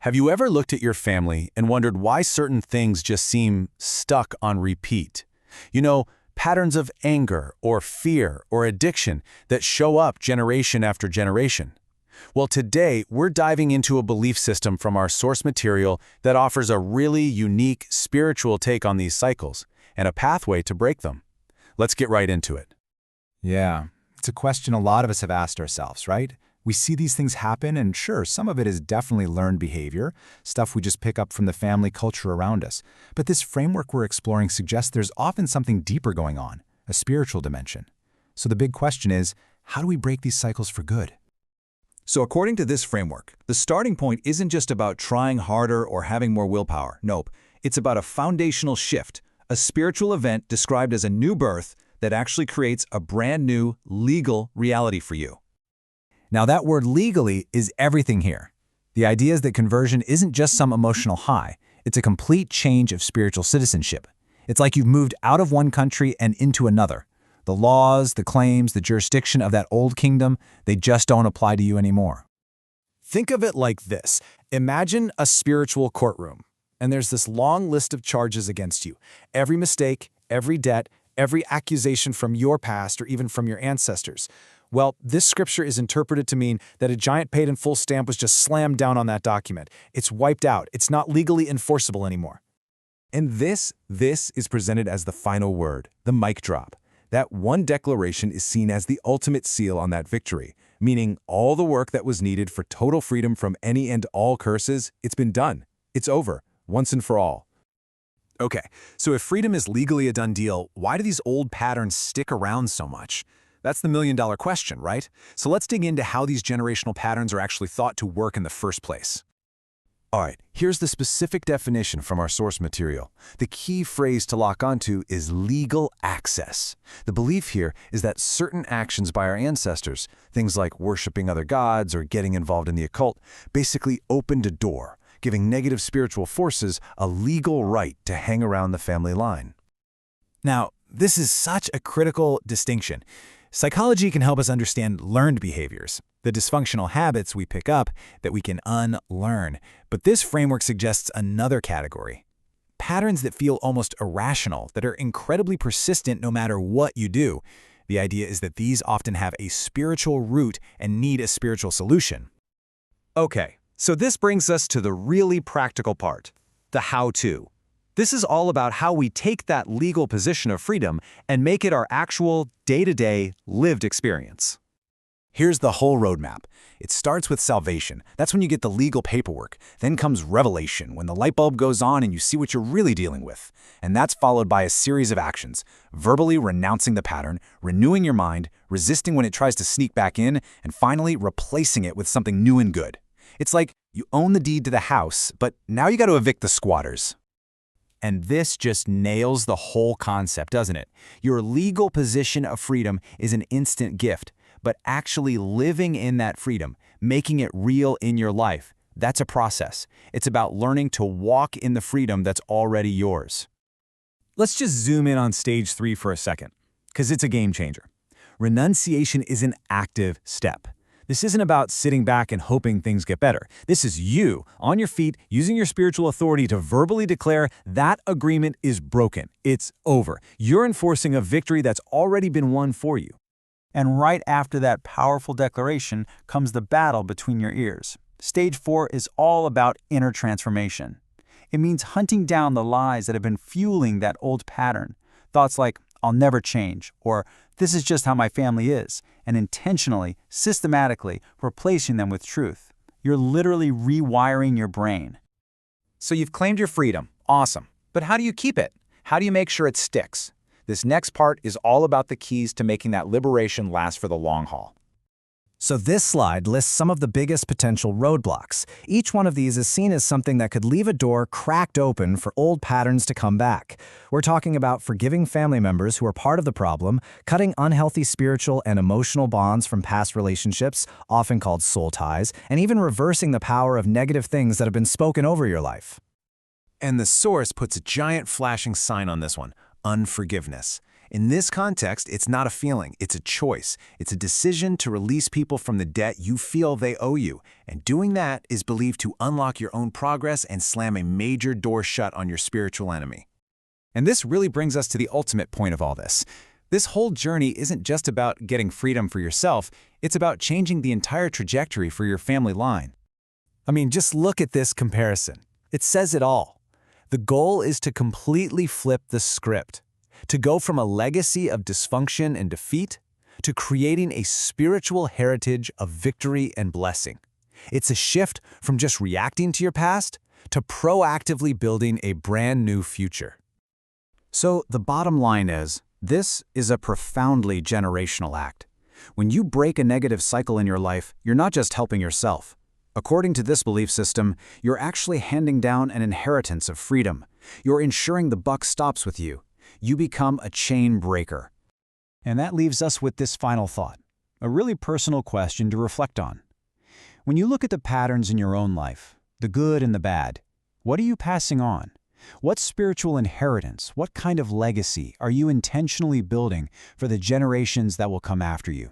Have you ever looked at your family and wondered why certain things just seem stuck on repeat? You know, patterns of anger or fear or addiction that show up generation after generation. Well, today we're diving into a belief system from our source material that offers a really unique spiritual take on these cycles and a pathway to break them. Let's get right into it. Yeah, it's a question a lot of us have asked ourselves, right? We see these things happen, and sure, some of it is definitely learned behavior, stuff we just pick up from the family culture around us. But this framework we're exploring suggests there's often something deeper going on, a spiritual dimension. So the big question is, how do we break these cycles for good? So according to this framework, the starting point isn't just about trying harder or having more willpower. Nope, it's about a foundational shift, a spiritual event described as a new birth that actually creates a brand new, legal reality for you. Now that word legally is everything here. The idea is that conversion isn't just some emotional high, it's a complete change of spiritual citizenship. It's like you've moved out of one country and into another. The laws, the claims, the jurisdiction of that old kingdom, they just don't apply to you anymore. Think of it like this. Imagine a spiritual courtroom, and there's this long list of charges against you. Every mistake, every debt, every accusation from your past or even from your ancestors. Well, this scripture is interpreted to mean that a giant paid in full stamp was just slammed down on that document. It's wiped out. It's not legally enforceable anymore. And this is presented as the final word, the mic drop. That one declaration is seen as the ultimate seal on that victory, meaning all the work that was needed for total freedom from any and all curses, it's been done. It's over, once and for all. Okay, so if freedom is legally a done deal, why do these old patterns stick around so much? That's the million-dollar question, right? So let's dig into how these generational patterns are actually thought to work in the first place. All right, here's the specific definition from our source material. The key phrase to lock onto is legal access. The belief here is that certain actions by our ancestors, things like worshiping other gods or getting involved in the occult, basically opened a door, giving negative spiritual forces a legal right to hang around the family line. Now, this is such a critical distinction. Psychology can help us understand learned behaviors, the dysfunctional habits we pick up that we can unlearn. But this framework suggests another category. Patterns that feel almost irrational, that are incredibly persistent no matter what you do. The idea is that these often have a spiritual root and need a spiritual solution. Okay, so this brings us to the really practical part, the how-to. This is all about how we take that legal position of freedom and make it our actual, day-to-day, lived experience. Here's the whole roadmap. It starts with salvation. That's when you get the legal paperwork. Then comes revelation, when the light bulb goes on and you see what you're really dealing with. And that's followed by a series of actions, verbally renouncing the pattern, renewing your mind, resisting when it tries to sneak back in, and finally replacing it with something new and good. It's like you own the deed to the house, but now you got to evict the squatters. And this just nails the whole concept, doesn't it? Your legal position of freedom is an instant gift, but actually living in that freedom, making it real in your life, that's a process. It's about learning to walk in the freedom that's already yours. Let's just zoom in on stage 3 for a second, because it's a game changer. Renunciation is an active step. This isn't about sitting back and hoping things get better. This is you, on your feet, using your spiritual authority to verbally declare that agreement is broken. It's over. You're enforcing a victory that's already been won for you. And right after that powerful declaration comes the battle between your ears. Stage 4 is all about inner transformation. It means hunting down the lies that have been fueling that old pattern. Thoughts like, I'll never change, or this is just how my family is, and intentionally, systematically replacing them with truth. You're literally rewiring your brain. So you've claimed your freedom. Awesome. But how do you keep it? How do you make sure it sticks? This next part is all about the keys to making that liberation last for the long haul. So this slide lists some of the biggest potential roadblocks. Each one of these is seen as something that could leave a door cracked open for old patterns to come back. We're talking about forgiving family members who are part of the problem, cutting unhealthy spiritual and emotional bonds from past relationships, often called soul ties, and even reversing the power of negative things that have been spoken over your life. And the source puts a giant flashing sign on this one, unforgiveness. In this context, it's not a feeling, it's a choice. It's a decision to release people from the debt you feel they owe you, and doing that is believed to unlock your own progress and slam a major door shut on your spiritual enemy. And this really brings us to the ultimate point of all this. This whole journey isn't just about getting freedom for yourself, it's about changing the entire trajectory for your family line. I mean, just look at this comparison. It says it all. The goal is to completely flip the script, to go from a legacy of dysfunction and defeat to creating a spiritual heritage of victory and blessing. It's a shift from just reacting to your past to proactively building a brand new future. So the bottom line is, this is a profoundly generational act. When you break a negative cycle in your life, you're not just helping yourself. According to this belief system, you're actually handing down an inheritance of freedom. You're ensuring the buck stops with you. You become a chain breaker. And that leaves us with this final thought, a really personal question to reflect on. When you look at the patterns in your own life, the good and the bad, what are you passing on? What spiritual inheritance, what kind of legacy are you intentionally building for the generations that will come after you?